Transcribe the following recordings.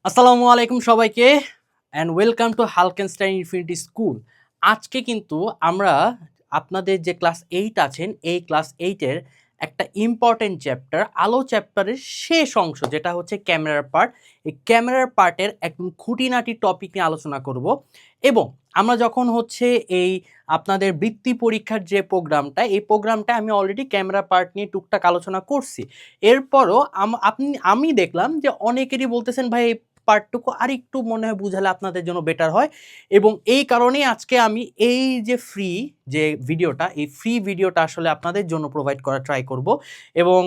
আসসালামু আলাইকুম সবাইকে and welcome to Halkenstein infinity school. আজকে কিন্তু আমরা আপনাদের যে ক্লাস 8 আছেন এই ক্লাস 8 এর একটা ইম্পর্টেন্ট চ্যাপ্টার আলো চ্যাপ্টারের শেষ অংশ যেটা হচ্ছে ক্যামেরার পার্ট। এই ক্যামেরার পার্টের একদম খুঁটিনাটি টপিক নিয়ে আলোচনা করব এবং আমরা যখন হচ্ছে এই আপনাদের বৃত্তি পরীক্ষার যে প্রোগ্রামটা এই প্রোগ্রামটা আমি অলরেডি ক্যামেরা পার্ট নিয়ে টুকটাক আলোচনা করছি। এরপরও আমি দেখলাম যে অনেকেরই বলতেছেন ভাই পার্টটুকু আরেকটু মনে হয় বুঝালে আপনাদের জন্য বেটার হয় এবং এই কারণেই আজকে আমি এই যে ভিডিওটা এই ফ্রি ভিডিওটা আসলে আপনাদের জন্য প্রোভাইড করার ট্রাই করব এবং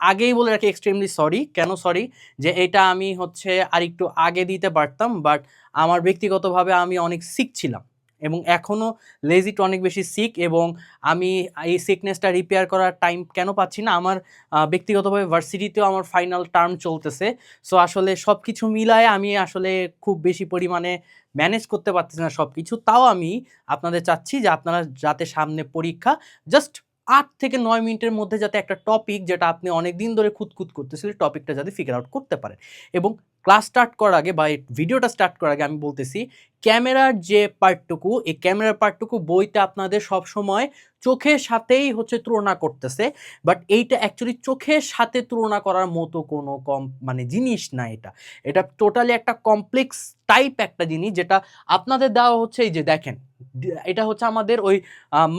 আগেই বলে রাখি এক্সট্রিমলি সরি। কেন সরি? যে এটা আমি হচ্ছে আরেকটু আগে দিতে পারতাম, বাট আমার ব্যক্তিগতভাবে আমি অনেক সিক ছিলাম এবং এখনও লেজিট অনেক বেশি সিক এবং আমি এই সিকনেসটা রিপেয়ার করার টাইম কেন পাচ্ছি না, আমার ব্যক্তিগতভাবে ভার্সিটিতেও আমার ফাইনাল টার্ম চলতেছে। সো আসলে সব কিছু মিলায় আমি আসলে খুব বেশি পরিমাণে ম্যানেজ করতে পারতেছি না সব কিছু। তাও আমি আপনাদের চাচ্ছি যে আপনারা যাতে সামনে পরীক্ষা জাস্ট ৮ থেকে ৯ মিনিটের মধ্যে যাতে একটা টপিক যেটা আপনি অনেক দিন ধরে খুঁতখুঁত করতেছিলেন টপিকটা যাতে ফিগার আউট করতে পারেন। এবং ক্লাস স্টার্ট করার আগে বা এই ভিডিওটা স্টার্ট করার আগে আমি বলতেছি ক্যামেরার যে পার্টটুকু এই ক্যামেরার পার্টটুকু বইতে আপনাদের সবসময় চোখের সাথেই হচ্ছে তুলনা করতেছে, বাট এইটা অ্যাকচুয়ালি চোখের সাথে তুলনা করার মতো কোনো জিনিস না। এটা এটা টোটালি একটা কমপ্লেক্স টাইপ একটা জিনিস যেটা আপনাদের দেওয়া হচ্ছে। এই যে দেখেন, এটা হচ্ছে আমাদের ওই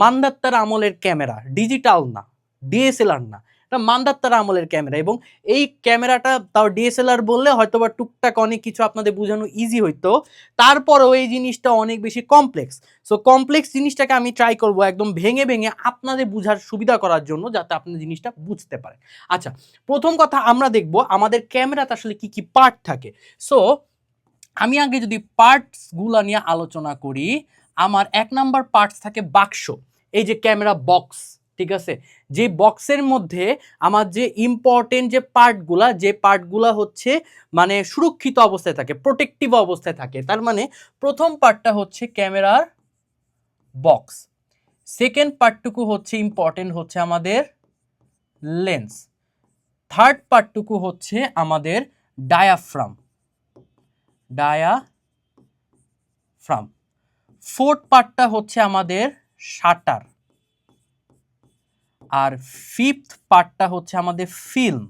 মান্দাত্তার আমলের ক্যামেরা, ডিজিটাল না, ডিএসএলআর না, এটা মান্দাত্তার আমলের ক্যামেরা। এবং এই ক্যামেরাটা তাও ডিএসএলআর বললে হয়তো বা টুকটাক অনেক কিছু আপনাদের বোঝানো ইজি হইতো, তারপরেও এই জিনিসটা অনেক বেশি কমপ্লেক্স। সো কমপ্লেক্স জিনিসটাকে আমি ট্রাই করব একদম ভেঙে ভেঙে আপনাদের বোঝার সুবিধা করার জন্য, যাতে আপনি জিনিসটা বুঝতে পারেন। আচ্ছা, প্রথম কথা আমরা দেখব আমাদের ক্যামেরাতে আসলে কি কি পার্ট থাকে। সো আমি আগে যদি পার্টসগুলো নিয়ে আলোচনা করি, আমার ১ নাম্বার পার্টস থাকে বাক্স, এই যে ক্যামেরা বক্স, ঠিক আছে? যে বক্সের মধ্যে আমার যে ইম্পর্টেন্ট যে পার্টগুলা হচ্ছে সুরক্ষিত অবস্থায় থাকে, প্রোটেক্টিভ অবস্থায় থাকে। তার মানে প্রথম পার্টটা হচ্ছে ক্যামেরার বক্স, সেকেন্ড পার্টটুকু হচ্ছে ইম্পর্টেন্ট হচ্ছে আমাদের লেন্স, থার্ড পার্টটুকু হচ্ছে আমাদের ডায়াফ্রাম, ফোর্থ পার্টটা হচ্ছে আমাদের শাটার, আর ফিফথ পার্টটা হচ্ছে আমাদের ফিল্ম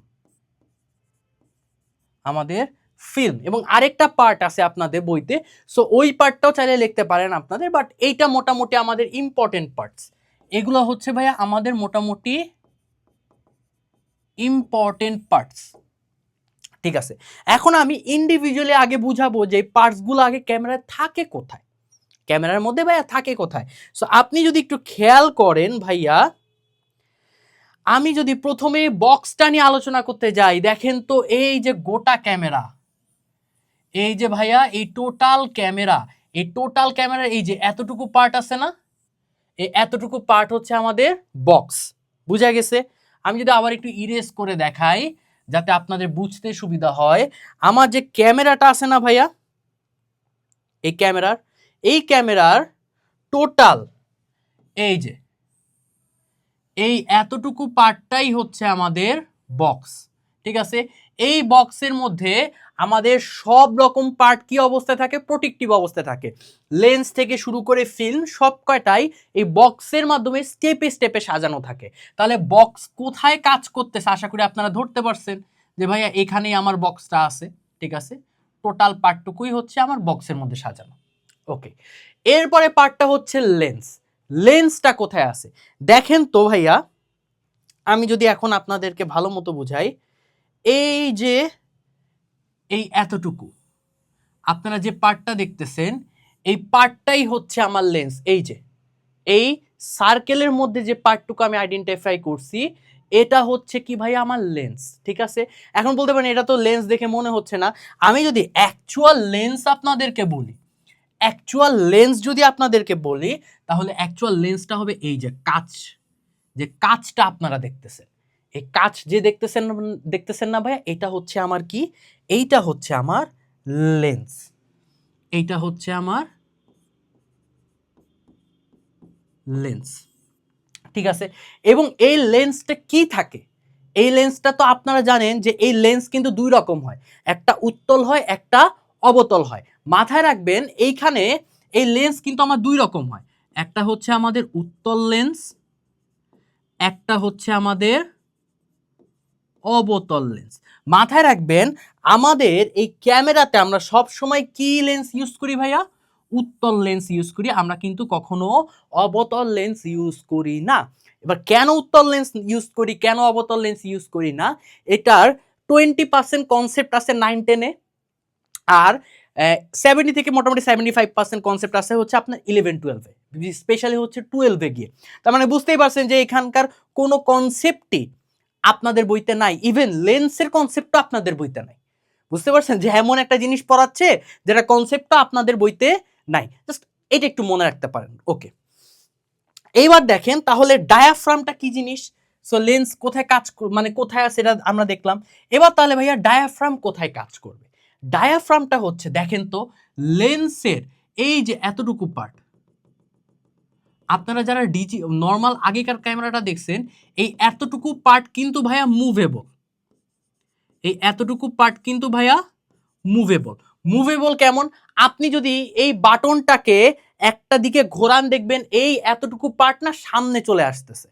এবং আরেকটা পার্ট আছে আপনাদের বইতে। সো ওই পার্টটাও চাইলে লিখতে পারেন আপনাদের, বাট এইটা মোটামুটি আমাদের ইম্পর্টেন্ট পার্টস। এগুলো হচ্ছে ভাইয়া আমাদের মোটামুটি ইম্পর্টেন্ট পার্টস, ঠিক আছে? এখন আমি ইন্ডিভিজুয়ালি আগে বুঝাবো যে পার্টসগুলো আগে ক্যামেরায় থাকে কোথায়, ক্যামেরার মধ্যে ভাইয়া থাকে কোথায়। সো আপনি যদি একটু খেয়াল করেন ভাইয়া, আমি যদি প্রথমে বক্সটা নিয়ে আলোচনা করতে যাই, দেখেন তো এই যে গোটা ক্যামেরা, এই যে ভাইয়া এই টোটাল ক্যামেরার এই যে এতটুকু পার্ট আছে না, এই এতটুকু পার্ট হচ্ছে আমাদের বক্স। বুঝা গেছে? আমি যদি আবার একটু ইরেজ করে দেখাই যাতে আপনাদের বুঝতে সুবিধা হয়, আমার যে ক্যামেরাটা আছে না ভাইয়া, এই ক্যামেরার টোটাল এই যে এই এতটুকু পার্টটাই হচ্ছে আমাদের বক্স, ঠিক আছে? এই বক্সের মধ্যে আমাদের সব রকম পার্ট কি অবস্থায় থাকে? প্রোটেক্টিভ অবস্থায় থাকে। লেন্স থেকে শুরু করে ফিল্ম সব কয়টাই এই বক্সের মাধ্যমে স্টেপে স্টেপে সাজানো থাকে। তাহলে বক্স কোথায় কাজ করতেছে আশা করি আপনারা ধরতে পারছেন যে ভাইয়া এখানেই আমার বক্সটা আছে, ঠিক আছে? টোটাল পার্টটুকুই হচ্ছে আমার বক্সের মধ্যে সাজানো। ওকে, এরপরে পার্টটা হচ্ছে লেন্স। লেন্সটা কোথায় আছে দেখেন তো ভাইয়া, আমি যদি এখন আপনাদেরকে ভালো মতো বুঝাই, এই যে এই এতটুকু আপনারা যে পার্টটা দেখতেছেন এই পার্টটাই হচ্ছে আমার লেন্স। এই যে এই সার্কেলের মধ্যে যে পার্টটুকু আমি আইডেন্টিফাই করছি এটা হচ্ছে কি ভাই আমার লেন্স, ঠিক আছে? এখন বলতে পারেন এটা তো লেন্স দেখে মনে হচ্ছে না। আমি যদি অ্যাকচুয়াল লেন্স যদি আপনাদেরকে বলি তাহলে অ্যাকচুয়াল লেন্সটা হবে এই যে কাঁচ, যে কাঁচটা আপনারা দেখতেছেন, এই কাঁচ যে দেখতেছেন না ভাইয়া, এটা হচ্ছে আমার কি? এইটা হচ্ছে আমার লেন্স, এইটা হচ্ছে আমার লেন্স, ঠিক আছে? এবং এই লেন্সটা কি থাকে? এই লেন্সটা তো আপনারা জানেন যে এই লেন্স কিন্তু দুই রকম হয়, একটা উত্তল হয়, একটা অবতল হয়। মাথায় রাখবেন এইখানে এই লেন্স কিন্তু আমার দুই রকম হয়, একটা হচ্ছে আমাদের উত্তল লেন্স, একটা হচ্ছে আমাদের অবতল লেন্স। মাথায় রাখবেন আমাদের এই ক্যামেরাতে আমরা সব সময় কি লেন্স ইউজ করি ভাইয়া? উত্তল লেন্স ইউজ করি, আমরা কিন্তু কখনো অবতল লেন্স ইউজ করি না। এবার কেন উত্তল লেন্স ইউজ করি, কেন অবতল লেন্স ইউজ করি না, এটার 20% কনসেপ্ট আছে 9-10-এ, আর 70 থেকে মোটামুটি 75% কনসেপ্ট আছে হচ্ছে আপনার 11-12-এ, স্পেশালি হচ্ছে 12-এ গিয়ে। তার মানে বুঝতেই পারছেন যে এখানকার কোনো কনসেপ্টই আপনাদের বইতে নাই, ইভেন লেন্সের কনসেপ্টও আপনাদের বইতে নাই। বুঝতে পারছেন যে এমন একটা জিনিস পড়াচ্ছে যেটা কনসেপ্টটা আপনাদের বইতে নাই, জাস্ট এটা একটু মনে রাখতে পারেন। ওকে, এইবার দেখেন তাহলে ডায়াফ্রামটা কি জিনিস। সো লেন্স কোথায় কাজ মানে কোথায় আছে এটা আমরা দেখলাম। এবার তাহলে ভাইয়া ডায়াফ্রাম কোথায় কাজ করবে? ডায়াফ্রামটা হচ্ছে দেখেন তো লেন্সের এই যে এতটুকু পার্ট, আপনারা যারা নর্মাল আগেকার ক্যামেরাটা দেখছেন, এই এতটুকু পার্ট কিন্তু ভাইয়া মুভেবল, এই এতটুকু পার্ট কিন্তু ভাইয়া মুভেবল। মুভেবল কেমন? আপনি যদি এই বাটনটাকে একটা দিকে ঘোরান দেখবেন এই এতটুকু পার্ট না সামনে চলে আসতেছে,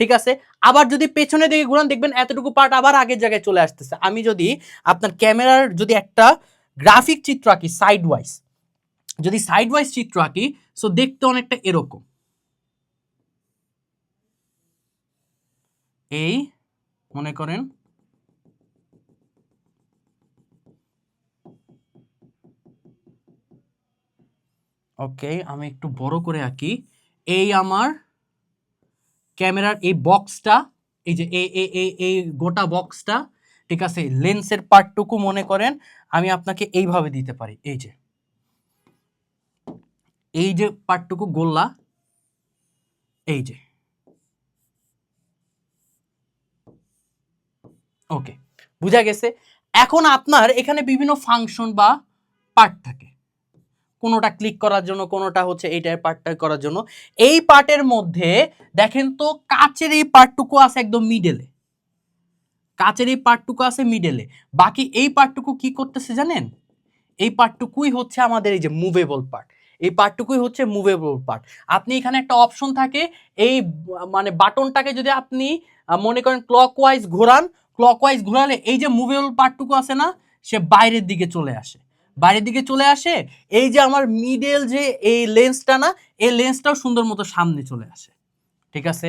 ঠিক আছে। আবার যদি পেছনে দিকে ঘোরান দেখবেন এতটুকু পার্ট আবার আগের জায়গায় চলে আসতেছে। আমি যদি আপনার ক্যামেরার যদি একটা গ্রাফিক চিত্র আঁকি সাইড ওয়াইজ, যদি সাইড ওয়াইজ চিত্র আঁকি, সো দেখতে অনেকটা এরকম, এই মনে করেন ওকে আমি একটু বড় করে আঁকি, এই আমার ক্যামেরার এই বক্সটা, এই যে এই গোটা বক্সটা, ঠিক আছে। লেন্সের পার্টটুকু মনে করেন আমি আপনাকে এইভাবে দিতে পারি, এই যে পার্টটুকু গোল্লা, এই যে, ওকে বুঝা গেছে। এখন আপনার এখানে বিভিন্ন ফাংশন বা পার্ট থাকে, কোনোটা ক্লিক করার জন্য, কোনোটা হচ্ছে এইটার পার্টটা করার জন্য। এই পার্টের মধ্যে দেখেন তো কাচের এই পার্টটুকু আছে একদম মিডলে, কাচের এই পার্টটুকু আছে মিডলে, বাকি এই পার্টটুকু কি করতেছে জানেন? এই পার্টটুকুই হচ্ছে আমাদের এই যে মুভেবল পার্ট, এই পার্টটুকুই হচ্ছে মুভেবল পার্ট। আপনি এখানে একটা অপশন থাকে, এই মানে বাটনটাকে যদি আপনি মনে করেন ক্লকওয়াইজ ঘোরান, ক্লকওয়াইজ ঘোরালে এই যে মুভেবল পার্টটুকু আছে না, সে বাইরের দিকে চলে আসে, বাইরের দিকে চলে আসে। এই যে আমার মিডল যে এই লেন্সটা না, এই লেন্সটাও সুন্দর মতো সামনে চলে আসে, ঠিক আছে।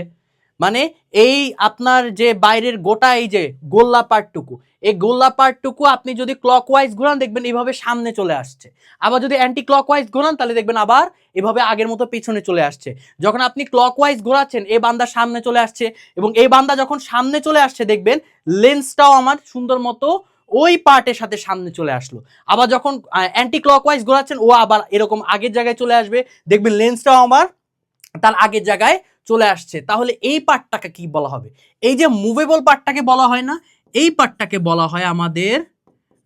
মানে এই আপনার যে বাইরের গোটা এই যে গোল্লা পার্টটুকু, এই গোল্লা পার্টটুকু আপনি যদি ক্লকওয়াইজ ঘোরান দেখবেন এইভাবে সামনে চলে আসছে, আবার যদি অ্যান্টি ক্লকওয়াইজ ঘোরান তাহলে দেখবেন আবার এভাবে আগের মতো পিছনে চলে আসছে। যখন আপনি ক্লকওয়াইজ ঘোরাচ্ছেন এই বান্দা সামনে চলে আসছে, এবং এই বান্দা যখন সামনে চলে আসছে দেখবেন লেন্সটাও আমার সুন্দর মতো ওই পার্টের সাথে সামনে চলে আসলো। আবার যখন অ্যান্টি ক্লকওয়াইজ ঘোরাচ্ছেন ও আবার এরকম আগের জায়গায় চলে আসবে, দেখবেন লেন্সটাও আমার তার আগের জায়গায় চলে আসছে। তাহলে এই পার্টটাকে কি বলা হবে? এই যে মুভেবল পার্টটাকে বলা হয় না, এই পার্টটাকে বলা হয় আমাদের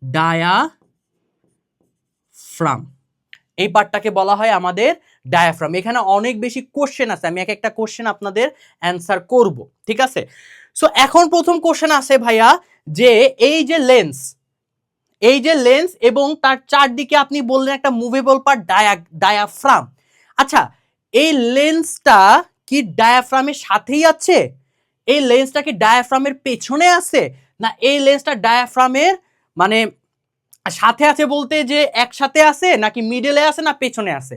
ডায়াফ্রাম, এই পার্টটাকে বলা হয় আমাদের ডায়াফ্রাম। এখানে অনেক বেশি কোশ্চেন আছে, আমি এক একটা কোশ্চেন আপনাদের অ্যান্সার করব, ঠিক আছে। সো এখন প্রথম কোশ্চেন আছে ভাইয়া যে এই যে লেন্স, এই যে লেন্স এবং তার চারদিকে আপনি বললেন একটা মুভেবল পার্ট ডায়াফ্রাম। আচ্ছা এই লেন্সটা কি ডায়াফ্রামের সাথেই আছে? এই লেন্সটা কি ডায়াফ্রামের পেছনে আছে, না এই লেন্সটা ডায়াফ্রামের মানে সাথে আছে বলতে যে একসাথে আছে, নাকি মিডলে আছে, না পেছনে আছে?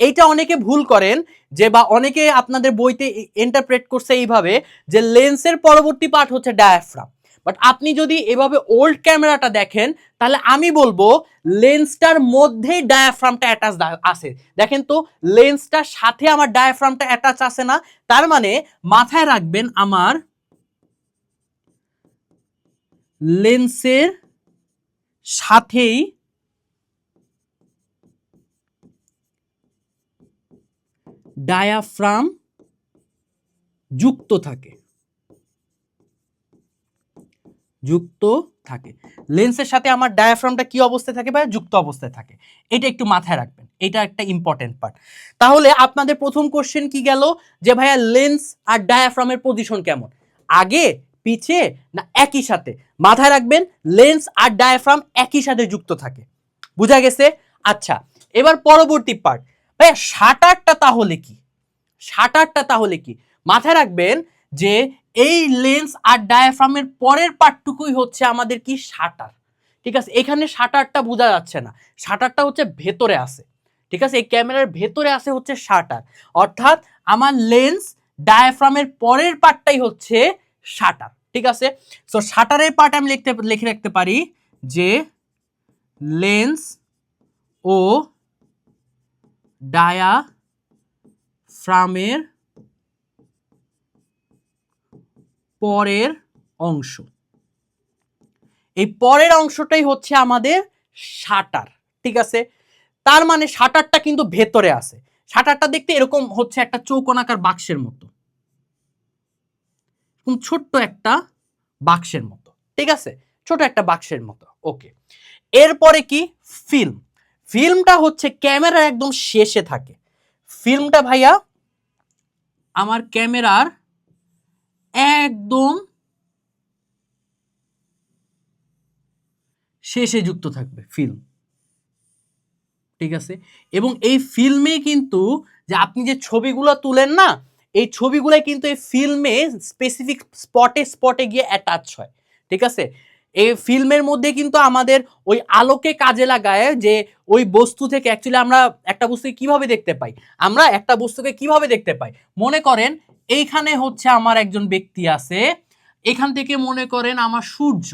এইটা অনেকে ভুল করেন, যে বা অনেকে আপনাদের বইতে ইন্টারপ্রেট করছে এইভাবে যে লেন্সের পরবর্তী পার্ট হচ্ছে ডায়াফ্রাম। বাট আপনি যদি এভাবে ওল্ড ক্যামেরাটা দেখেন তাহলে আমি বলবো লেন্সটার মধ্যেই ডায়াফ্রামটা অ্যাটাচ আছে। দেখেন তো লেন্সটার সাথে আমার ডায়াফ্রামটা অ্যাটাচ আছে না, তার মানে মাথায় রাখবেন আমার লেন্সের সাথেই ডায়াফ্রাম যুক্ত থাকে, যুক্ত থাকে। লেন্সের সাথে আমার ডায়াফ্রামটা কি অবস্থায় থাকে ভাই? যুক্ত অবস্থায় থাকে। এটা একটু মাথায় রাখবেন, এটা একটা ইম্পর্টেন্ট পার্ট। তাহলে আপনাদের প্রথম কোশ্চেন কি গেল যে ভাইয়া লেন্স আর ডায়াফ্রামের পজিশন কেমন, আগে পিছে না একই সাথে? মাথায় রাখবেন লেন্স আর ডায়াফ্রাম একই সাথে যুক্ত থাকে। বুঝা গেছে? আচ্ছা, এবার পরবর্তী পার্ট, ভাইয়া শাটারটা তাহলে কি? শাটারটা তাহলে কি? মাথায় রাখবেন যে এই লেন্স আর ডায়াফ্রামের পরের পার্টটুকুই হচ্ছে আমাদের কি শাটার। ঠিক আছে, এখানে শাটারটা বোঝা যাচ্ছে না, শাটারটা হচ্ছে ভেতরে আছে। ঠিক আছে, এই ক্যামেরার ভেতরে আছে হচ্ছে শাটার, অর্থাৎ আমার লেন্স ডায়াফ্রামের পরের পার্টটাই হচ্ছে শাটার। ঠিক আছে, সো শাটারের পার্ট আমি লিখে রাখতে পারি যে লেন্স ও ডায়াফ্রামের পরের অংশ, এই পরের অংশটাই হচ্ছে আমাদের শাটার। ঠিক আছে, তার মানে শাটারটা কিন্তু ভেতরে আছে। শাটারটা দেখতে এরকম হচ্ছে একটা চৌকোনাকার বাক্সের মতো, ছোট্ট একটা বাক্সের মতো। ঠিক আছে, ছোট একটা বাক্সের মতো। ওকে, এরপরে কি? ফিল্ম। ফিল্মটা হচ্ছে ক্যামেরার একদম শেষে থাকে। ফিল্মটা ভাইয়া আমার ক্যামেরার একদম শেষে যুক্ত থাকবে ফিল্ম। ঠিক আছে, এবং এই ফিল্মে কিন্তু যে আপনি যে ছবিগুলো তুলেন না, এই ছবিগুলো কিন্তু এই ফিল্মে স্পেসিফিক স্পটে স্পটে গিয়ে অ্যাটাচ হয়। ঠিক আছে, এই ফিল্মের মধ্যে কিন্তু আমাদের ওই আলোকে কাজে লাগায় যে ওই বস্তু থেকে অ্যাকচুয়ালি আমরা একটা বস্তুকে কিভাবে দেখতে পাই, আমরা একটা বস্তুকে কিভাবে দেখতে পাই, মনে করেন এইখানে হচ্ছে আমার একজন ব্যক্তি আছে, এখান থেকে মনে করেন আমার সূর্য।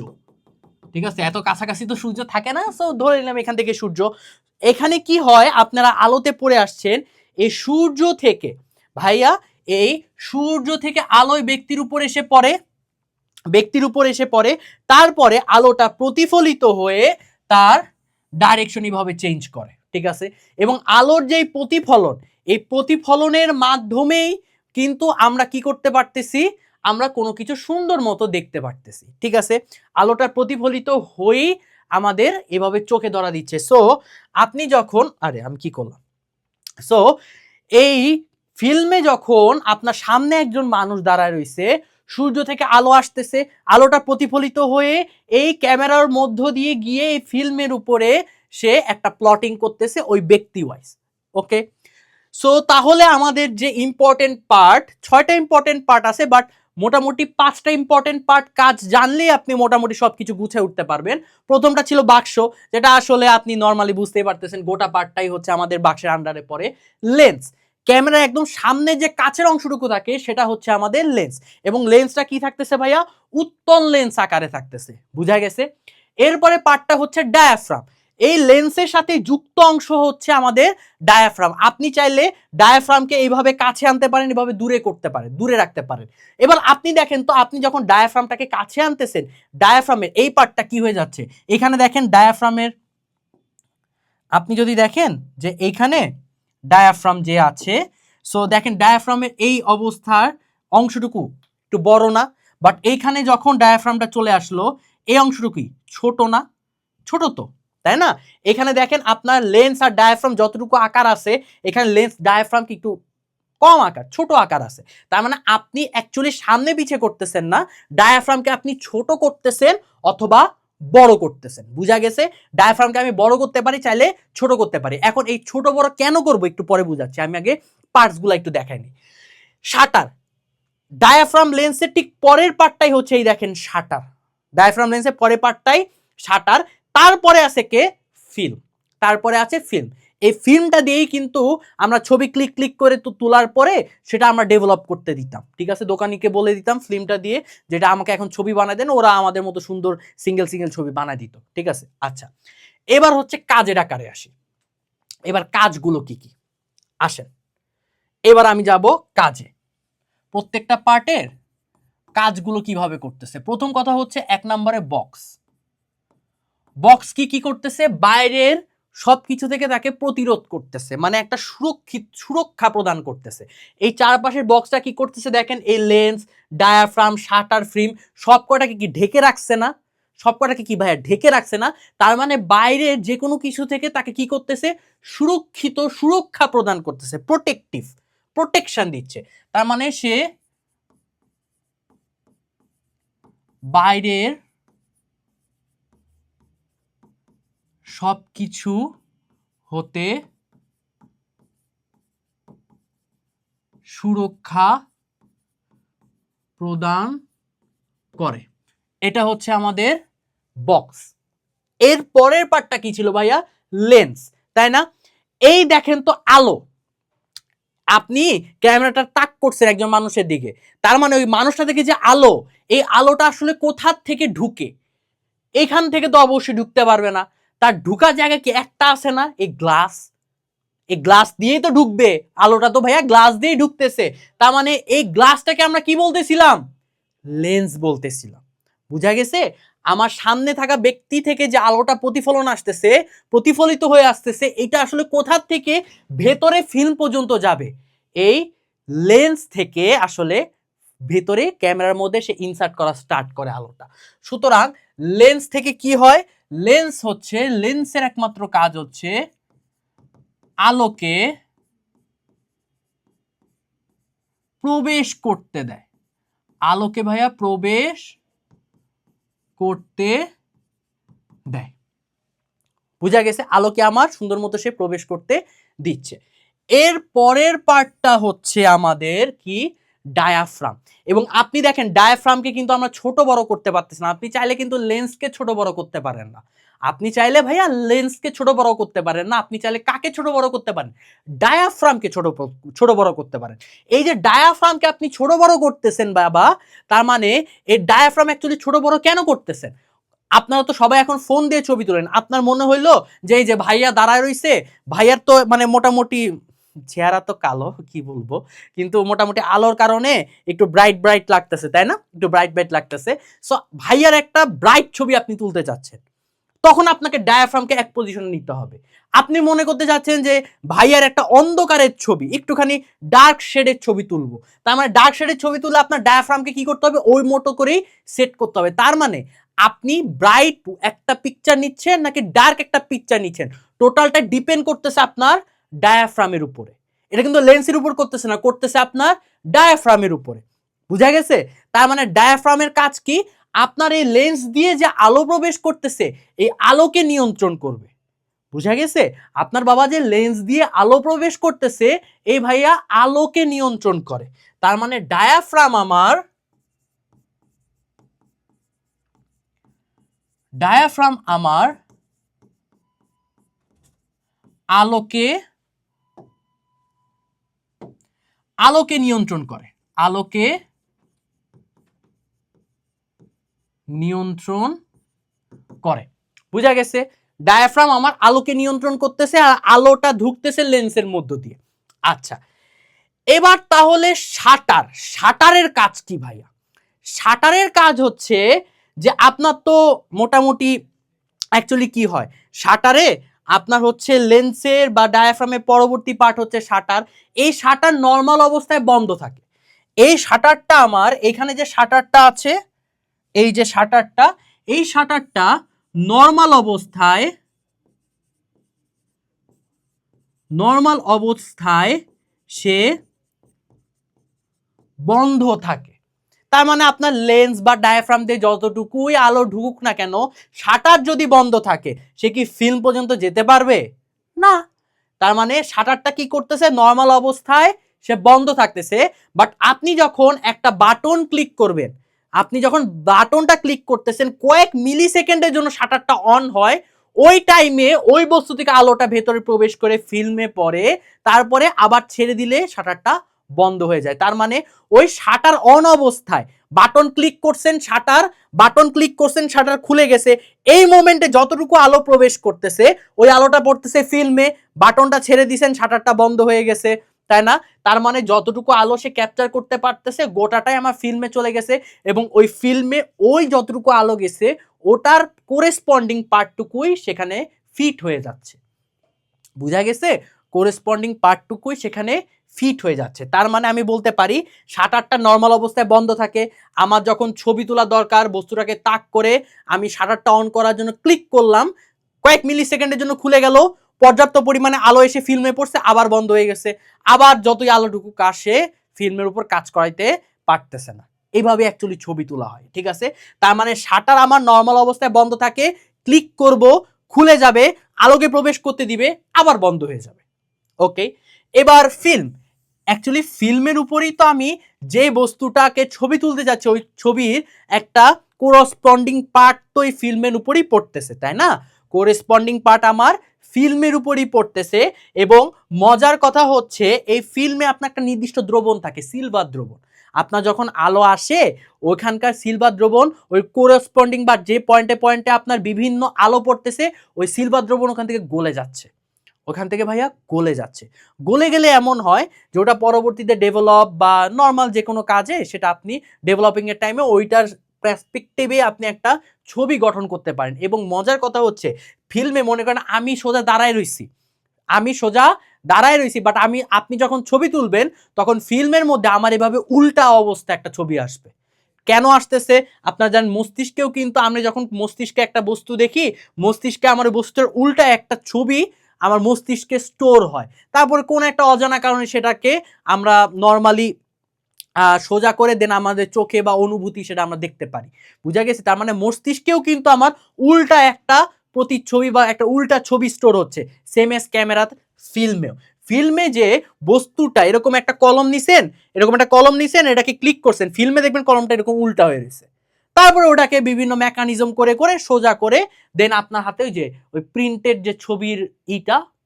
ঠিক আছে, এত কাছাকাছি তো সূর্য থাকে না, সো ধরে নিলাম এখান থেকে সূর্য। এখানে কি হয়, আপনারা আলোতে পড়ে আসছেন, এই সূর্য থেকে ভাইয়া, এই সূর্য থেকে আলোয় ব্যক্তির উপর এসে পড়ে, ব্যক্তির উপর এসে পড়ে, তারপরে আলোটা প্রতিফলিত হয়ে তার ডাইরেকশন এইভাবে চেঞ্জ করে। ঠিক আছে, এবং আলোর যেই প্রতিফলন, এই প্রতিফলনের মাধ্যমেই কিন্তু আমরা কি করতে পারতেছি, আমরা কোনো কিছু সুন্দর মতো দেখতে পারতেছি। ঠিক আছে, আলোটা প্রতিফলিত হয়েই আমাদের এভাবে চোখে ধরা দিচ্ছে। সো আপনি যখন, আরে আমি কি করলাম, সো এই ফিল্মে যখন আপনার সামনে একজন মানুষ দাঁড়ায় রয়েছে, সূর্য থেকে আলো আসতেছে, আলোটা প্রতিফলিত হয়ে এই ক্যামেরার মধ্য দিয়ে গিয়ে এই ফিল্মের উপরে সে একটা প্লটিং করতেছে ওই ব্যক্তি ওয়াইজ। ওকে, সো তাহলে আমাদের যে ইম্পর্টেন্ট পার্ট, 6টা ইম্পর্টেন্ট পার্ট আছে, বাট মোটামুটি 5টা ইম্পর্টেন্ট পার্ট কাজ জানলেই আপনি মোটামুটি সবকিছু গুছিয়ে উঠতে পারবেন। প্রথমটা ছিল বাক্স, যেটা আসলে আপনি নর্মালি বুঝতেই পারতেছেন, গোটা পার্টটাই হচ্ছে আমাদের বাক্সের আন্ডারে পড়ে। লেন্স, ক্যামেরার একদম সামনে যে কাচের অংশটুকু থাকে সেটা হচ্ছে আমাদের লেন্স, এবং লেন্সটা কি থাকতেছে ভাইয়া, উত্তল লেন্স আকারে থাকতেছে। বুঝা গেছে? এরপরে পার্টটা হচ্ছে ডায়াফ্রাম, এই লেন্সের সাথে যুক্ত অংশ হচ্ছে আমাদের ডায়াফ্রাম। আপনি চাইলে ডায়াফ্রামকে এইভাবে কাছে আনতে পারেন, এভাবে দূরে করতে পারেন, দূরে রাখতে পারেন। এবার আপনি দেখেন তো, আপনি যখন ডায়াফ্রামটাকে কাছে আনতেছেন, ডায়াফ্রামের এই পার্টটা কি হয়ে যাচ্ছে, এখানে দেখেন ডায়াফ্রামের, আপনি যদি দেখেন যে এইখানে ডায়াফ্রাম যে আছে, সো দেখেন ডায়াফ্রামের এই অবস্থার অংশটুকু একটু বড় না, বাট এইখানে যখন ডায়াফ্রামটা চলে আসলো, এই অংশটুকুই ছোট না? ছোট তো, তাই না? এখানে দেখেন আপনার লেন্স আর ডায়াফ্রাম যতটুকু আকার আছে, এখানে লেন্স ডায়াফ্রাম কি একটু কম আকার, ছোট আকার আছে। তার মানে আপনি অ্যাকচুয়ালি সামনে পিছে করতেছেন না, ডায়াফ্রামকে আপনি ছোট করতেছেন অথবা বড় করতেছেন। বুঝা গেছে? ডায়াফ্রামকে আমি বড় করতে পারি, চাইলে ছোট করতে পারি। এখন এই ছোট বড় কেন করব একটু পরে বুঝাচ্ছি, আমি আগে পার্টসগুলো একটু দেখাই নি। শাটার, ডায়াফ্রাম লেন্সের ঠিক পরের পার্টটাই হচ্ছে এই দেখেন শাটার, ডায়াফ্রাম লেন্সের পরের পার্টটাই শাটার। তারপরে আছে কে? ফিল্ম, তারপরে আছে ফিল্ম। এই ফিল্মটা দিয়েই কিন্তু আমরা ছবি ক্লিক ক্লিক করে তো তোলার পরে সেটা আমরা ডেভেলপ করতে দিতাম। ঠিক আছে, দোকানিকে বলে দিতাম ফিল্মটা দিয়ে, যেটা আমাকে এখন ছবি বানায় দেন, ওরা আমাদের মতো সুন্দর সিঙ্গেল সিঙ্গেল ছবি বানায় দিত। ঠিক আছে, আচ্ছা, এবার হচ্ছে কাজের আকারে আসি। এবার কাজগুলো কি কি, আসেন এবার আমি যাব কাজে, প্রত্যেকটা পার্টের কাজগুলো কিভাবে করতেছে। প্রথম কথা হচ্ছে 1 নম্বরে বক্স। বক্স কি কি করতেছে, বাইরের সবকিছু থেকে তাকে প্রতিরোধ করতেছে, মানে একটা সুরক্ষা প্রদান করতেছে। এই চারপাশের বক্সটা কি করতেছে দেখেন, এই লেন্স, ডায়াফ্রাম, শাটার, ফিল্ম সবকটাকে কি ঢেকে রাখছে না? সবকটাকে কি ভাইয়া ঢেকে রাখছে না? তার মানে বাইরের যে কোনো কিছু থেকে তাকে কি করতেছে, সুরক্ষা প্রদান করতেছে, প্রোটেকশন দিচ্ছে। তার মানে সে বাইরের সবকিছু হতে সুরক্ষা প্রদান করে। এটা হচ্ছে আমাদের বক্স। এর পরের পার্টটা কি ছিল ভাইয়া? লেন্স, তাই না? এই দেখেন তো আলো, আপনি ক্যামেরাটা তাক করছেন একজন মানুষের দিকে, তার মানে ওই মানুষটা থেকে যে আলো, এই আলোটা আসলে কোথা থেকে ঢুকে? এখান থেকে তো অবশ্যই ঢুকতে পারবে না। তার ঢুকার জায়গা কি একটা আছে না? এই গ্লাস, এই গ্লাস দিয়েই তো ঢুকবে আলোটা, তো ভাইয়া গ্লাস দিয়েই ঢুকতেছে। তার মানে এই গ্লাসটাকে আমরা কি বলতেছিলাম? লেন্স বলতেছিলাম। বুঝা গেছে? আমার সামনে থাকা ব্যক্তি থেকে যে আলোটা প্রতিফলন আসতেছে, প্রতিফলিত হয়ে আসতেছে, এটা আসলে কোথা থেকে ভেতরে ফিল্ম পর্যন্ত যাবে? এই লেন্স থেকে আসলে ভেতরে ক্যামেরার মধ্যে সে ইনসার্ট করা স্টার্ট করে আলোটা। সুতরাং লেন্স থেকে কি হয়? লেন্স হচ্ছে, লেন্সের একমাত্র কাজ হচ্ছে আলোকে প্রবেশ করতে দেয়। আলোকে ভাইয়া প্রবেশ করতে দেয়। বুঝা গেছে? আলোকে আমার সুন্দর মতো সে প্রবেশ করতে দিচ্ছে। এর পরের পার্টটা হচ্ছে আমাদের কি? ডায়াফ্রাম। এবং আপনি দেখেন ডায়াফ্রামকে কিন্তু আমরা ছোট বড় করতে পারতেছি না। আপনি চাইলে কিন্তু লেন্সকে ছোট বড় করতে পারেন না। আপনি চাইলে ভাইয়া লেন্সকে ছোট বড় করতে পারেন না। আপনি চাইলে কাকে ছোট বড় করতে পারেন? ডায়াফ্রামকে ছোট বড় করতে পারেন। এই যে ডায়াফ্রামকে আপনি ছোট বড় করতেছেন বাবা, তার মানে এই ডায়াফ্রাম অ্যাকচুয়ালি ছোট বড় কেন করতেছেন? আপনারা তো সবাই এখন ফোন দিয়ে ছবি তোলেন, আপনার মনে হইলো যে এই যে ভাইয়া দাঁড়ায় রইছে, ভাইয়ার তো মানে মোটামুটি চেহারা তো কালো, কি বলবো, কিন্তু মোটামুটি আলোর কারণে একটু ব্রাইট ব্রাইট লাগতেছে, তাই না? একটু ব্রাইট ব্রাইট লাগতেছে। সো ভাইয়ার একটা ব্রাইট ছবি আপনি তুলতে চাচ্ছেন, তখন আপনাকে ডায়াফ্রামকে এক পজিশনে নিতে হবে। আপনি মনে করতে চাচ্ছেন যে ভাইয়ার একটা অন্ধকারের ছবি, একটুখানি ডার্ক শেডের ছবি তুলবো, তার মানে ডার্ক শেডের ছবি তুলে আপনার ডায়াফ্রামকে কি করতে হবে? ওই মতো করেই সেট করতে হবে। তার মানে আপনি ব্রাইট একটা পিকচার নিচ্ছেন নাকি ডার্ক একটা পিকচার নিচ্ছেন, টোটালটা ডিপেন্ড করতেছে আপনার ডায়াফ্রামের উপরে। এটা কিন্তু লেন্সের উপর করতেছে না, করতেছে আপনার ডায়াফ্রামের উপরে। বুঝা গেছে? তার মানে ডায়াফ্রামের কাজ কি? আপনার এই লেন্স দিয়ে যে আলো প্রবেশ করতেছে, এই আলোকে নিয়ন্ত্রণ করবে। বুঝা গেছে? আপনার বাবা যে লেন্স দিয়ে আলো প্রবেশ করতেছে, এই ভাইয়া আলোকে নিয়ন্ত্রণ করে। তার মানে ডায়াফ্রাম আমার আলোকে নিয়ন্ত্রণ করে। আলোকে নিয়ন্ত্রণ করে। বুঝা গেছে? ডায়াফ্রাম আমার আলোকে নিয়ন্ত্রণ করতেছে আর আলোটা ঢুকতেছে লেন্সের মধ্য দিয়ে। আচ্ছা, এবার তাহলে শাটারের কাজ কি ভাইয়া? শাটারের কাজ হচ্ছে যে আপনার তো মোটামুটি অ্যাকচুয়ালি কি হয় শাটারে, আপনার হচ্ছে লেন্সের বা ডায়াফ্রামের পরবর্তী পার্ট হচ্ছে শাটার। এই শাটার নর্মাল অবস্থায় বন্ধ থাকে। এই শাটারটা আমার এখানে যে শাটারটা আছে, এই যে শাটারটা, এই শাটারটা নর্মাল অবস্থায় সে বন্ধ থাকে। তার মানে আপনার লেন্স বা ডায়াফ্রাম দিয়ে যতটুকুই আলো ঢুকুক না কেন, শাটার যদি বন্ধ থাকে, সে কি ফিল্ম পর্যন্ত যেতে পারবে না। তার মানে শাটারটা কি করতেছে? নর্মাল অবস্থায় সে বন্ধ থাকতেছে। বাট আপনি যখন একটা বাটন ক্লিক করবেন, আপনি যখন বাটনটা ক্লিক করতেছেন, কয়েক মিলি সেকেন্ডের জন্য শাটারটা অন হয়। ওই টাইমে ওই বস্তু থেকে আলোটা ভেতরে প্রবেশ করে ফিল্মে পড়ে, তারপরে আবার ছেড়ে দিলে শাটারটা বন্ধ হয়ে যায়। তার মানে ওই শাটার অন অবস্থায় বাটন ক্লিক করছেন, শাটার খুলে গেছে, এই মোমেন্টে যতটুকু আলো প্রবেশ করতেছে, ওই আলোটা পড়তেছে ফিল্মে, বাটনটা ছেড়ে দিয়েছেন, শাটারটা বন্ধ হয়ে গেছে, তাই না? তার মানে যতটুকু আলো সে ক্যাপচার করতে পারতেছে, গোটাটাই আমার ফিল্মে চলে গেছে, এবং ওই ফিল্মে ওই যতটুকু আলো গেছে, ওটার কোরেসপন্ডিং পার্টটুকুই সেখানে ফিট হয়ে যাচ্ছে। বুঝা গেছে? কোরেসপন্ডিং পার্টটুকুই সেখানে ফিট হয়ে যাচ্ছে। তার মানে আমি বলতে পারি শাটারটা নর্মাল অবস্থায় বন্ধ থাকে, আমার যখন ছবি তোলা দরকার, বস্তুটাকে তাক করে আমি শাটারটা অন করার জন্য ক্লিক করলাম, কয়েক মিলি সেকেন্ডের জন্য খুলে গেল, পর্যাপ্ত পরিমাণে আলো এসে ফিল্মে পড়ছে, আবার বন্ধ হয়ে গেছে, আবার যতই আলো ঢুকুক আসে ফিল্মের উপর কাজ করাইতে পারতেছে না। এইভাবে অ্যাকচুয়ালি ছবি তোলা হয়, ঠিক আছে। তার মানে শাটার আমার নর্মাল অবস্থায় বন্ধ থাকে, ক্লিক করব, খুলে যাবে, আলোকে প্রবেশ করতে দিবে, আবার বন্ধ হয়ে যাবে। ওকে, এবার ফিল্ম, অ্যাকচুয়ালি ফিল্মের উপরেই তো আমি যে বস্তুটাকে ছবি তুলতে যাচ্ছি ওই ছবির একটা কোরসপন্ডিং পার্ট তো এই ফিল্মের উপরেই পড়তেছে, তাই না? কোরেসপন্ডিং পার্ট আমার ফিল্মের উপরই পড়তেছে। এবং মজার কথা হচ্ছে এই ফিল্মে আপনার একটা নির্দিষ্ট দ্রবণ থাকে, সিলভার দ্রবণ। আপনার যখন আলো আসে ওইখানকার সিলভার দ্রবণ ওই কোরেসপন্ডিং বা যে পয়েন্টে পয়েন্টে আপনার বিভিন্ন আলো পড়তেছে ওই সিলভার দ্রবণ ওখান থেকে গলে যাচ্ছে, ওখান থেকে ভাইয়া গলে যাচ্ছে। গলে গেলে এমন হয় যে ওটা পরবর্তীতে ডেভেলপ বা নর্মাল যে কোনো কাজে সেটা আপনি ডেভেলপিং এর টাইমে ওইটার পার্সপেক্টিভে আপনি একটা ছবি গঠন করতে পারেন। এবং মজার কথা হচ্ছে ফিল্মে মনে করেন আমি সোজা দাঁড়ায় রইছি, বাট আপনি যখন ছবি তুলবেন তখন ফিল্মের মধ্যে আমার এভাবে উল্টা অবস্থা একটা ছবি আসবে। কেন আসতেছে? আপনার জানেন মস্তিষ্কেও কিন্তু আমরা যখন মস্তিষ্কে একটা বস্তু দেখি, মস্তিষ্কে আমার বস্তুর উল্টা একটা ছবি আমার মস্তিষ্কে স্টোর হয়, তারপরে কোন একটা অজানা কারণে সেটাকে আমরা নর্মালি সোজা করে দেন আমাদের চোখে বা অনুভূতি সেটা আমরা দেখতে পারি। বুঝা গেছে? তার মানে মস্তিষ্কেও কিন্তু আমার উল্টা একটা প্রতিচ্ছবি বা একটা উল্টা ছবি স্টোর হচ্ছে, সেম এস ক্যামেরা ফিল্মেও। ফিল্মে যে বস্তুটা এরকম একটা কলম নিছেন, এটাকে ক্লিক করছেন, ফিল্মে দেখবেন কলমটা এরকম উল্টা হয়ে গেছে, তারপরে ওটাকে বিভিন্ন মেকানিজম করে করে সোজা করে দেন আপনার হাতে ওই যে ওই প্রিন্টেড যে ছবির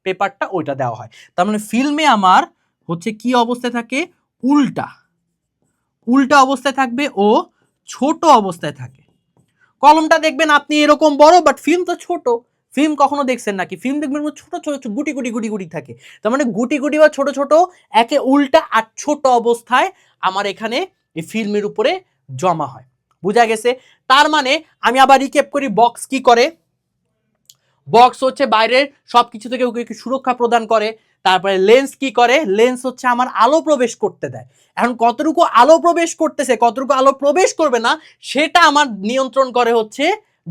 পেপারটা ওইটা দেওয়া হয়। তার মানে ফিল্মে আমার হচ্ছে কি অবস্থায় থাকে, উল্টা অবস্থায় থাকবে ও ছোট অবস্থায় থাকে। কলমটা দেখবেন আপনি এরকম বড়, বাট ফিল্ম তো ছোট। ফিল্ম কখনো দেখছেন নাকি? ফিল্ম দেখবেন ছোট ছোট গুটি গুটি গুটি গুটি থাকে। তার মানে গুটি গুটি বা ছোট ছোট একে উল্টা আর ছোট অবস্থায় আমার এখানে এই ফিল্মের উপরে জমা হয়। বুঝা গেছে? তার মানে আমি আবার রিক্যাপ করি, বক্স কি করে। বক্স হচ্ছে বাইরের সবকিছু থেকে ওকে সুরক্ষা প্রদান করে। তারপরে লেন্স কি করে, লেন্স হচ্ছে আমার আলো প্রবেশ করতে দেয়। এখন কতটুকু আলো প্রবেশ করতেছে কতটুকু আলো প্রবেশ করবে না সেটা আমার নিয়ন্ত্রণ করে হচ্ছে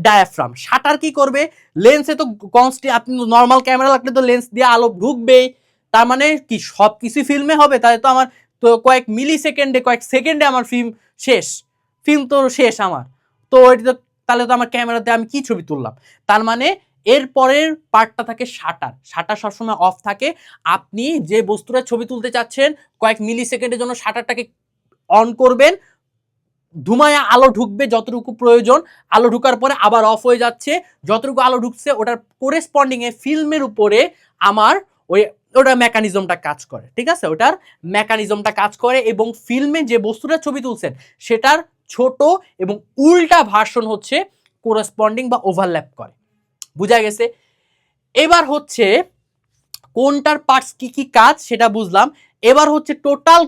ডায়াফ্রাম। শাটার কি করবে, লেন্সে তো কনস্ট্যান্ট, আপনি নর্মাল ক্যামেরা লাগলে তো লেন্স দিয়ে আলো ঢুকবেই, তার মানে কি সব কিছু ফিল্মে হবে, তাহলে তো আমার তো কয়েক মিলি সেকেন্ডে কয়েক সেকেন্ডে আমার ফিল্ম তো শেষ আমার। তো এটা তো তাহলে তো আমার ক্যামেরাতে আমি কি ছবি তুললাম। তার মানে এর পরের পার্টটা থাকে শাটার। শাটার সবসময় অফ থাকে। আপনি যে বস্তুটা ছবি তুলতে চাচ্ছেন কয়েক মিলি সেকেন্ডের জন্য শাটারটাকে অন করবেন, ধুমায়া আলো ঢুকবে যতটুকু প্রয়োজন, আলো ঢুকার পরে আবার অফ হয়ে যাচ্ছে। যতটুকু আলো ঢুকছে ওটার কোরেসপন্ডিং এ ফিল্মের উপরে আমার ওটার মেকানিজমটা কাজ করে, ঠিক আছে, ওটার মেকানিজমটা কাজ করে। এবং ফিল্মে যে বস্তুটা ছবি তুলছেন সেটার ছোট এবং উল্টা ভার্সন হচ্ছে কোরেসপন্ডিং বা ওভারল্যাপ করে। বুঝা গেছে? এবার হচ্ছে কোনটার পার্টস কি কি কাজ সেটা বুঝলাম। এবার হচ্ছে টোটাল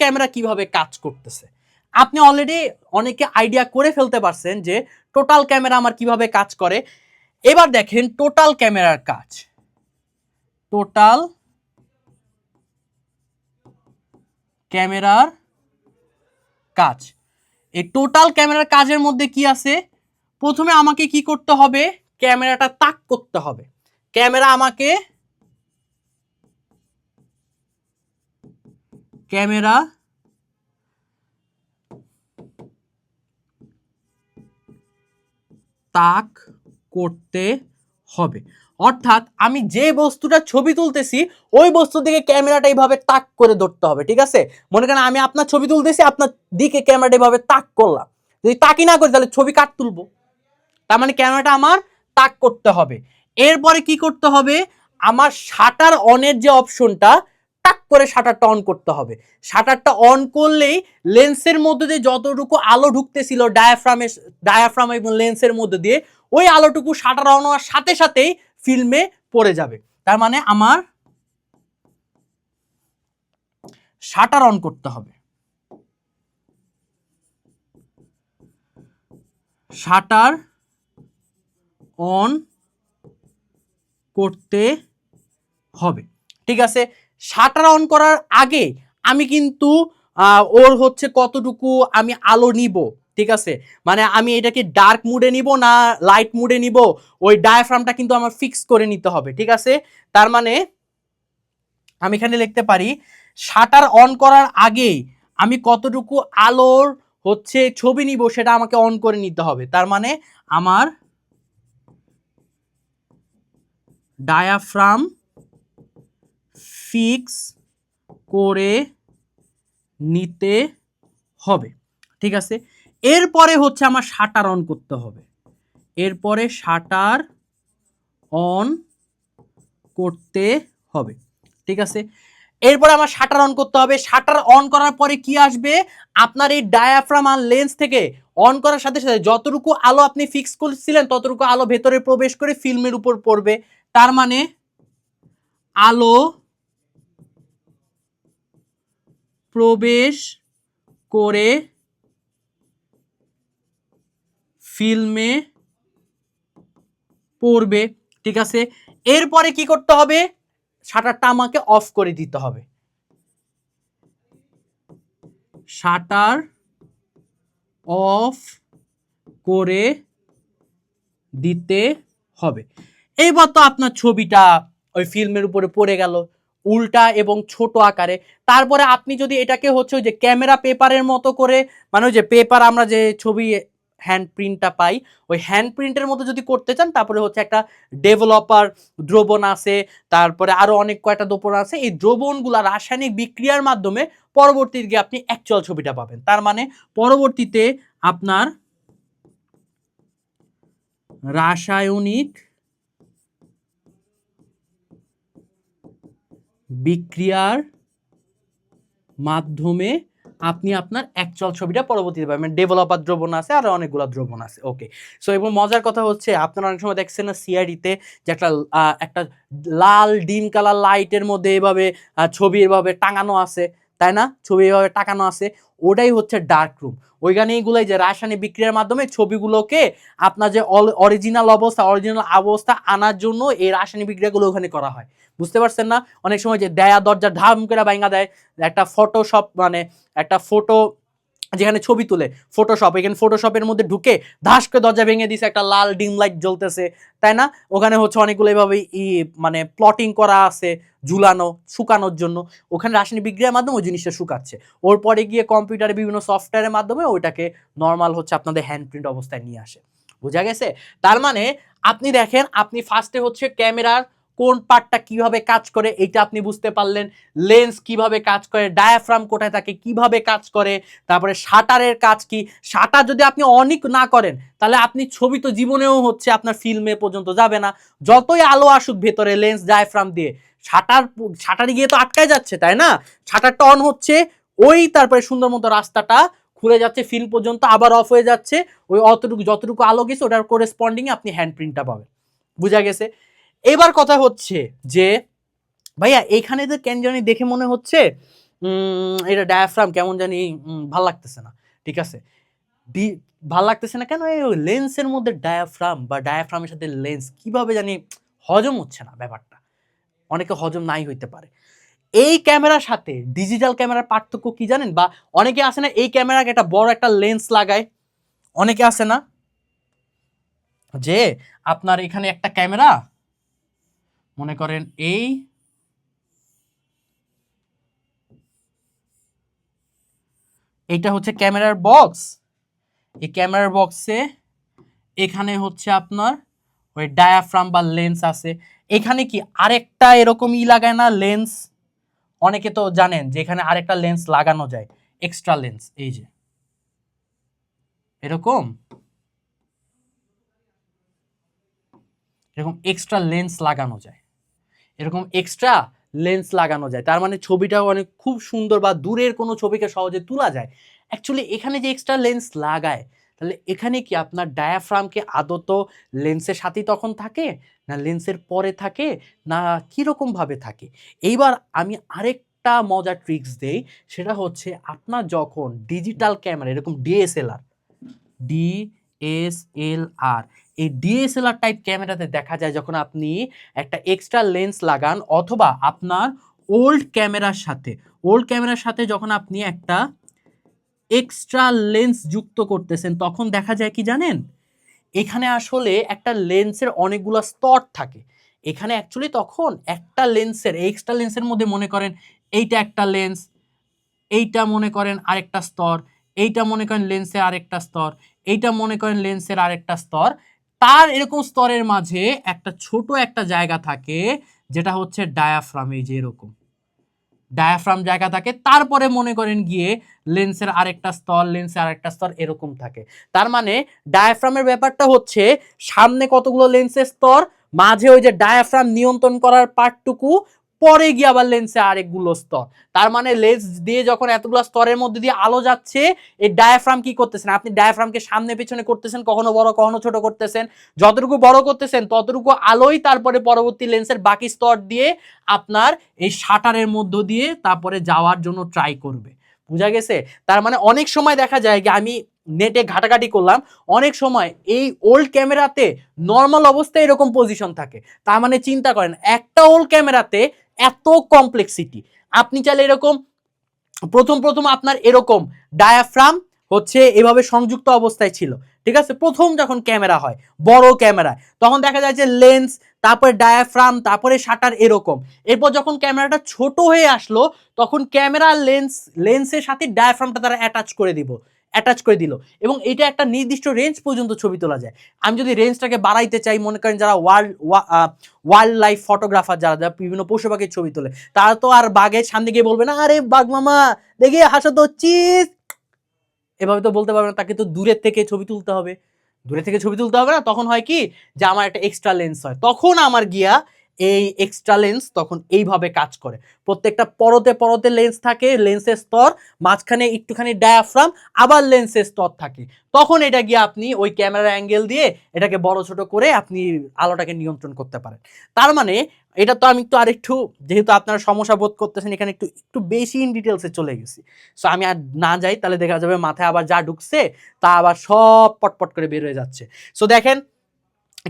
ক্যামেরা কিভাবে কাজ করতেছে। আপনি অলরেডি অনেকে আইডিয়া করে ফেলতে পারছেন যে টোটাল ক্যামেরা আমার কিভাবে কাজ করে। এবার দেখেন টোটাল ক্যামেরার কাজ। টোটাল ক্যামেরার কাজ, এই টোটাল ক্যামেরার কাজের মধ্যে কি আছে, প্রথমে আমাকে কি করতে হবে, ক্যামেরাটা তাক করতে হবে। ক্যামেরা তাক করতে হবে, অর্থাৎ আমি যে বস্তুটা ছবি তুলতেছি ওই বস্তুর দিকে ক্যামেরাটা এইভাবে তাক করে ধরতে হবে, ঠিক আছে। মনে করেন আমি আপনার ছবি তুলতেছি, আপনার দিকে ক্যামেরাটা এইভাবে তাক করলাম, যদি তাকই না করি তাহলে ছবি কাট তুলবো। তার মানে ক্যামেরাটা আমার তাক করতে হবে। এরপরে কি করতে হবে, আমার শাটার অনের যে অপশনটা, টাক করে শাটারটা অন করতে হবে। শাটারটা অন করলেই লেন্সের মধ্যে দিয়ে যতটুকু আলো ঢুকতেছিল ডায়াফ্রাম এবং লেন্সের মধ্যে দিয়ে ওই আলোটুকু শাটার অন হওয়ার সাথে সাথেই ফিল্মে পড়ে যাবে। তার মানে আমার শাটার অন করতে হবে, শাটার অন করতে হবে, ঠিক আছে। শাটার অন করার আগে আমি কিন্তু ওর হচ্ছে কতটুকু আমি আলো নিব, ঠিক আছে, মানে আমি এটাকে ডার্ক মুডে নিব না লাইট মুডে নিব, ওই ডায়াফ্রামটা কিন্তু আমার ফিক্স করে নিতে হবে, ঠিক আছে। তার মানে আমি এখানে লিখতে পারি শাটার অন করার আগে আমি কতটুকু আলোর হচ্ছে ছবি নিব সেটা আমাকে অন করে নিতে হবে। তার মানে আমার ডায়াফ্রাম ফিক্স করে নিতে হবে, ঠিক আছে। এরপরে হচ্ছে আমার শাটার অন করতে হবে, এরপরে শাটার অন করতে হবে, ঠিক আছে। এরপরে আমার শাটার অন করতে হবে। শাটার অন করার পরে কি আসবে, আপনার এই ডায়াফ্রাম আর লেন্স থেকে অন করার সাথে সাথে যতটুকু আলো আপনি ফিক্স করছিলেন ততটুকু আলো ভেতরে প্রবেশ করে ফিল্মের উপর পড়বে। তার মানে আলো প্রবেশ করে ফিল্মে পড়বে, ঠিক আছে। এরপরে কি করতে হবে, শাটারটা আমাকে অফ করে দিতে হবে, শাটার অফ করে দিতে হবে। এইবার তো আপনার ছবিটা ওই ফিল্মের উপরে পড়ে গেল উল্টা এবং ছোট আকারে। তারপরে আপনি যদি এটাকে হচ্ছে ওই যে ক্যামেরা পেপারের মতো করে, মানে ওই যে পেপার আমরা যে ছবি হ্যান্ড প্রিন্টটা পাই, ওই হ্যান্ড প্রিন্টের মতো যদি করতে চান, তারপরে হচ্ছে একটা ডেভেলপার দ্রবণ আছে, তারপরে আরো অনেক কয়টা দ্রবণ আছে। এই দ্রবণগুলা রাসায়নিক বিক্রিয়ার মাধ্যমে পরবর্তীতে গিয়ে আপনি অ্যাকচুয়াল ছবিটা পাবেন। তার মানে পরবর্তীতে আপনার রাসায়নিক বিক্রিয়ার মাধ্যমে আপনি আপনার অ্যাকচুয়াল ছবিটা পরবর্তীতে পাবেন। ডেভেলপার দ্রবণ আছে আর অনেকগুলো দ্রবণ আছে, ওকে। সো এবং মজার কথা হচ্ছে আপনারা অনেক সময় দেখছেন না সিআইডিতে যে একটা লাল ডিম কালার লাইটের মধ্যে এভাবে ছবি এভাবে টাঙানো আছে, তাই না, ছবি এভাবে টাঙানো আছে, ওটাই হচ্ছে ডার্ক রুম। ওইখানে এইগুলাই যে রাসায়নিক বিক্রিয়ার মাধ্যমে ছবিগুলোকে আপনার যে অরিজিনাল অবস্থা আনার জন্য এই রাসায়নিক বিক্রিয়াগুলো ওখানে করা হয়। বুঝতে পারছেন না, অনেক সময় যে দেয়া দরজা ধাম করে ভাঙা দেয়, একটা ফটোশপ মানে একটা ফটো যেখানে ছবি তুলে ফটোশপ, এখানে ফটোশপের মধ্যে ঢুকে ধাস করে দরজা ভেঙে দিছে, একটা লাল ডিম লাইট জ্বলতেছে, তাই না, ওখানে হচ্ছে অনেকগুলো এভাবে মানে প্লটিং করা আছে ঝুলানো শুকানোর জন্য, ওখানে রাসায়নিক বিক্রিয়ার মাধ্যমে ওই জিনিসটা শুকাচ্ছে, ওর পরে গিয়ে কম্পিউটারে বিভিন্ন সফটওয়্যারের মাধ্যমে ওইটাকে নর্মাল হচ্ছে আপনাদের হ্যান্ড প্রিন্ট অবস্থায় নিয়ে আসে। বোঝা গেছে? তার মানে আপনি দেখেন, আপনি ফার্স্টে হচ্ছে ক্যামেরার কোন পার্টটা কিভাবে কাজ করে এটা আপনি বুঝতে পারলেন, লেন্স কিভাবে কাজ করে, ডায়াফ্রাম কোথায় থাকে, কিভাবে কাজ করে, তারপরে শাটারের কাজ কি, শাটার যদি আপনি অনিক না করেন তাহলে আপনি ছবি তো জীবনেও হচ্ছে আপনার ফিল্মে পর্যন্ত যাবে না, যতই আলো আসুক ভেতরে লেন্স ডায়াফ্রাম দিয়ে শাটারে গিয়ে তো আটকায় যাচ্ছে, তাই না। শাটারটা অন হচ্ছে, ওই তারপরে সুন্দর মতো রাস্তাটা খুলে যাচ্ছে ফিল্ম পর্যন্ত, আবার অফ হয়ে যাচ্ছে, ওই অতটুকু যতটুকু আলো গেছে ওটার করেসপন্ডিং আপনি হ্যান্ড প্রিন্টটা পাবেন। বুঝা গেছে? এবার কথা হচ্ছে যে ভাইয়া এইখানে তো কেন জানি দেখে মনে হচ্ছে এটা ডায়াফ্রাম কেমন জানি ভাল লাগতেছে না, ঠিক আছে। ভাল লাগতেছে না কেন, এই লেন্সের মধ্যে ডায়াফ্রাম বা ডায়াফ্রামের সাথে লেন্স কিভাবে জানি হজম হচ্ছে না ব্যাপারটা, অনেকে হজম নাই হইতে পারে। এই ক্যামেরার সাথে ডিজিটাল ক্যামেরার পার্থক্য কি জানেন, বা অনেকে আছে না এই ক্যামেরাকে একটা বড় একটা লেন্স লাগায়, অনেকে আছে না যে আপনার এখানে একটা ক্যামেরা মনে করেন এইটা হচ্ছে ক্যামেরার বক্স, এই ক্যামেরার বক্সে এখানে হচ্ছে আপনার ওই ডায়াফ্রাম বা লেন্স আছে, এখানে কি আরেকটা এরকম লাগায় না লেন্স, অনেকে তো জানেন যে এখানে আরেকটা লেন্স লাগানো যায়, এক্সট্রা লেন্স, এই যে এরকম এরকম এক্সট্রা লেন্স লাগানো যায়, এরকম এক্সট্রা লেন্স লাগানো যায়, তার মানে ছবিটাও অনেক খুব সুন্দর বা দূরের কোনো ছবিকে সহজে তোলা যায়। অ্যাকচুয়ালি এখানে যে এক্সট্রা লেন্স লাগায়, তাহলে এখানে কি আপনার ডায়াফ্রামকে আদত লেন্সের সাথেই তখন থাকে, না লেন্সের পরে থাকে, না কীরকমভাবে থাকে। এইবার আমি আরেকটা মজার ট্রিক্স দেই, সেটা হচ্ছে আপনার যখন ডিজিটাল ক্যামেরা এরকম ডিএসএলআর এই ডিএসএলআর টাইপ ক্যামেরাতে দেখা যায় যখন আপনি একটা এক্সট্রা লেন্স লাগান, অথবা আপনার ওল্ড ক্যামেরার সাথে যখন আপনি একটা এক্সট্রা লেন্স যুক্ত করতেছেন, তখন দেখা যায় কি জানেন, এখানে আসলে একটা লেন্সের অনেকগুলো স্তর থাকে। এখানে অ্যাকচুয়ালি তখন একটা লেন্সের এক্সট্রা লেন্সের মধ্যে মনে করেন এইটা একটা লেন্স, এইটা মনে করেন আরেকটা স্তর, এইটা মনে করেন লেন্সের আরেকটা স্তর, এইটা মনে করেন লেন্সের আরেকটা স্তর। তার এরকম স্তরের মাঝে একটা ছোট একটা জায়গা থাকে যেটা হচ্ছে ডায়াফ্রাম, এই যে এরকম ডায়াফ্রাম জায়গা থাকে। তারপরে মনে করেন গিয়ে লেন্সের আরেকটা স্তর, লেন্সের আরেকটা স্তর এরকম থাকে। তার মানে ডায়াফ্রামের ব্যাপারটা হচ্ছে সামনে কতগুলো লেন্সের স্তর, মাঝে ওই যে ডায়াফ্রাম নিয়ন্ত্রণ করার পার্টটুকু, পরে গিয়ে আবার লেন্সে আরেকগুলো স্তর। তার মানে লেন্স দিয়ে যখন এতগুলো স্তরের মধ্যে দিয়ে আলো যাচ্ছে, এই ডায়াফ্রাম কি করতেছেন, আপনি ডায়াফ্রামকে সামনে পেছনে করতেছেন, কখনো বড় কখনো ছোট করতেছেন। যতটুকু বড় করতেছেন ততটুকু আলোই তারপরে পরবর্তী লেন্সের বাকি স্তর দিয়ে আপনার এই শাটারের মধ্য দিয়ে তারপরে যাওয়ার জন্য ট্রাই করবে। বুঝা গেছে? তার মানে অনেক সময় দেখা যায় যে আমি নেটে ঘাটাঘাটি করলাম, অনেক সময় এই ওল্ড ক্যামেরাতে নর্মাল অবস্থায় এরকম পজিশন থাকে। তার মানে চিন্তা করেন একটা ওল্ড ক্যামেরাতে এত কমপ্লেক্সিটি। আপনি চাইলে এরকম প্রথম আপনার এরকম ডায়াফ্রাম হচ্ছে এভাবে সংযুক্ত অবস্থায় ছিল, ঠিক আছে? প্রথম যখন ক্যামেরা হয় বড় ক্যামেরা, তখন দেখা যায় যে লেন্স, তারপরে ডায়াফ্রাম, তারপরে শাটার এরকম। এরপর যখন ক্যামেরাটা ছোট হয়ে আসলো, তখন ক্যামেরা লেন্সের সাথে ডায়াফ্রামটা তারা অ্যাটাচ করে দিল এবং এটা একটা নির্দিষ্ট রেঞ্জ পর্যন্ত ছবি তোলা যায়। আমি যদি রেঞ্জটাকে বাড়াইতে চাই, মনে করেন যারা ওয়াইল্ড লাইফ ফটোগ্রাফার, যারা বিভিন্ন পশু পাখির ছবি তোলে, তারা তো আর বাঘের সামনে গিয়ে বলবে না, আরে বাঘ মামা দেখে হাসা তো চিজ, এভাবে তো বলতে পারবে না। তাকে তো দূরের থেকে ছবি তুলতে হবে, না। তখন হয় কি যে আমার একটা এক্সট্রা লেন্স হয়, তখন আমার গিয়া এই এক্সট্রা লেন্স তখন এইভাবে কাজ করে। প্রত্যেকটা পরতে লেন্স থাকে, লেন্সের স্তর, মাঝখানে একটুখানি ডায়াফ্রাম, আবার লেন্সের স্তর থাকে। তখন এটা গিয়ে আপনি ওই ক্যামেরা অ্যাঙ্গেল দিয়ে এটাকে বড় ছোট করে আপনি আলোটাকে নিয়ন্ত্রণ করতে পারেন। তার মানে এটা তো আমি একটু আরেকটু, যেহেতু আপনারা সমস্যা বোধ করতেছেন, এখানে একটু বেশি ইন ডিটেলসে চলে গেছি। সো আমি আর না যাই, তাহলে দেখা যাবে মাথায় আবার যা ঢুকছে তা আবার সব পটপট করে বের হয়ে যাচ্ছে। সো দেখেন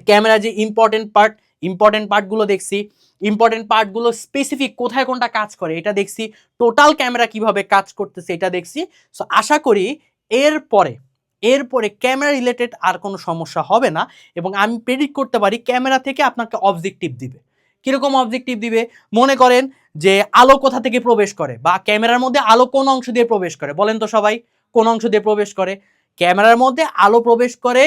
ক্যামেরা যে ইম্পর্টেন্ট পার্টগুলো দেখছি, ইম্পর্টেন্ট পার্টগুলো স্পেসিফিক কোথায় কোনটা কাজ করে এটা দেখছি, টোটাল ক্যামেরা কিভাবে কাজ করতেছে এটা দেখছি। সো আশা করি এরপরে ক্যামেরা রিলেটেড আর কোনো সমস্যা হবে না, এবং আমি প্রেডিক্ট করতে পারি ক্যামেরা থেকে আপনাকে অবজেক্টিভ দিবে। কিরকম অবজেক্টিভ দিবে? মনে করেন যে আলো কোথা থেকে প্রবেশ করে, বা ক্যামেরার মধ্যে আলো কোন অংশ দিয়ে প্রবেশ করে, বলেন তো সবাই কোন অংশ দিয়ে প্রবেশ করে? ক্যামেরার মধ্যে আলো প্রবেশ করে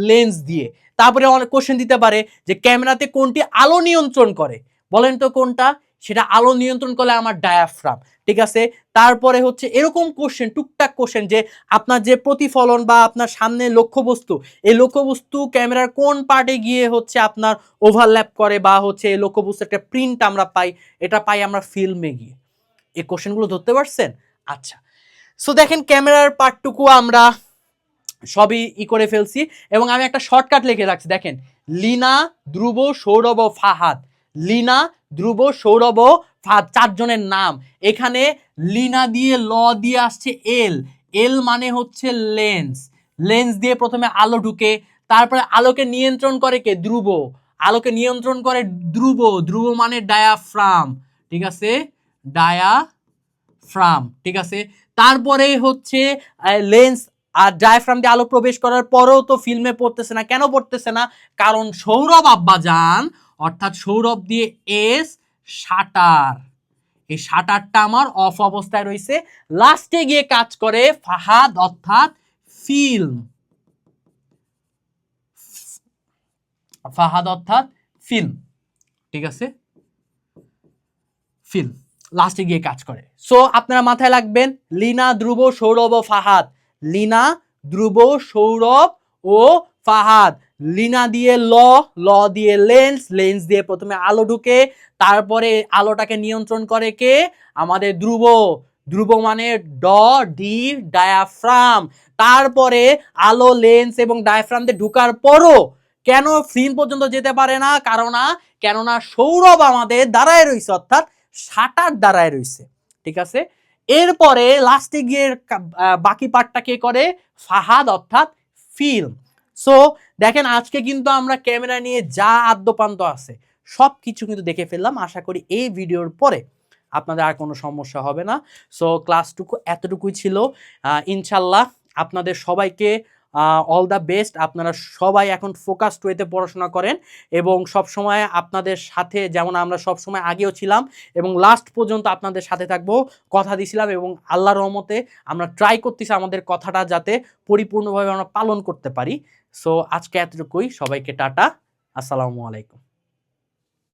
লেন্স দিয়ে। তারপরে অনেক কোশ্চেন দিতে পারে যে ক্যামেরাতে কোনটি আলো নিয়ন্ত্রণ করে, বলেন তো কোনটা? সেটা আলো নিয়ন্ত্রণ করে আমার ডায়াফ্রাম, ঠিক আছে? তারপরে হচ্ছে এরকম কোশ্চেন, টুকটাক কোশ্চেন, যে আপনার যে প্রতিফলন বা আপনার সামনে লক্ষ্যবস্তু, এই লক্ষ্যবস্তু ক্যামেরার কোন পার্টে গিয়ে হচ্ছে আপনার ওভারল্যাপ করে, বা হচ্ছে এই লক্ষ্যবস্তু একটা প্রিন্ট আমরা পাই, এটা পাই আমরা ফিল্মে গিয়ে। এই কোশ্চেনগুলো ধরতে পারছেন? আচ্ছা, সো দেখেন ক্যামেরার পার্টটুকু আমরা সবই করে ফেলছি, এবং আমি একটা শর্টকাট লিখে রাখছি। দেখেন, লিনা, ধ্রুব, সৌরভ ও ফাহাদ। লিনা, ধ্রুব, সৌরভ ও ফাহাদ, চারজনের নাম। এখানে লিনা দিয়ে ল দিয়ে আসছে এল মানে হচ্ছে লেন্স দিয়ে প্রথমে আলো ঢুকে, তারপরে আলোকে নিয়ন্ত্রণ করে কে? ধ্রুব। আলোকে নিয়ন্ত্রণ করে ধ্রুব মানে ডায়াফ্রাম, ঠিক আছে? ডায়াফ্রাম, ঠিক আছে? তারপরে হচ্ছে লেন্স আর ডায়াফ্রাম দিয়ে আলো প্রবেশ করার পরেও তো ফিল্মে পড়তেছে না। কেন পড়তেছে না? কারণ সৌরভ আব্বাজান, অর্থাৎ সৌরভ দিয়ে এস, শাটার, এই শাটারটা আমার অফ অবস্থায় রয়েছে। লাস্টে গিয়ে কাজ করে ফাহাদ, অর্থাৎ ফিল্ম, ঠিক আছে? ফিল্ম লাস্টে গিয়ে কাজ করে। সো আপনারা মাথায় রাখবেন, লিনা, ধ্রুব, সৌরভ ও ফাহাদ। লিনা, ধ্রুব, সৌরভ ও ফাহাদ। লিনা দিয়ে ল দিয়ে লেন্স দিয়ে প্রথমে আলো ঢুকে, তারপরে আলোটাকে নিয়ন্ত্রণ করে কে? আমাদের ধ্রুব মানে ডি ডায়াফ্রাম। তারপরে আলো লেন্স এবং ডায়াফ্রাম দিয়ে ঢুকার পরও কেন ফিল্ম পর্যন্ত যেতে পারে না? কেননা সৌরভ আমাদের দাঁড়ায় রয়েছে, অর্থাৎ শাটার দাঁড়ায় রয়েছে, ঠিক আছে? এরপরে লাস্টে গিয়ে বাকি পার্টটা কে করে? ফাহাদ, অর্থাৎ ফিল্ম। সো দেখেন আজকে কিন্তু আমরা ক্যামেরা নিয়ে যা আদ্যপান্ত আছে সব কিছু কিন্তু দেখে ফেললাম। আশা করি এই ভিডিওর পরে আপনাদের আর কোনো সমস্যা হবে না। সো ক্লাসটুকু এতটুকুই ছিল। ইনশাল্লাহ আপনাদের সবাইকে অল দ্য বেস্ট। আপনারা সবাই এখন ফোকাসড ওয়েতে পড়াশোনা করেন এবং সবসময় আপনাদের সাথে, যেমন আমরা সবসময় আগেও ছিলাম এবং লাস্ট পর্যন্ত আপনাদের সাথে থাকবো, কথা দিছিলাম, এবং আল্লাহর রহমতে আমরা ট্রাই করতেছি আমাদের কথাটা যাতে পরিপূর্ণভাবে আমরা পালন করতে পারি। সো আজকে এতটুকুই, সবাইকে টাটা, আসসালামু আলাইকুম।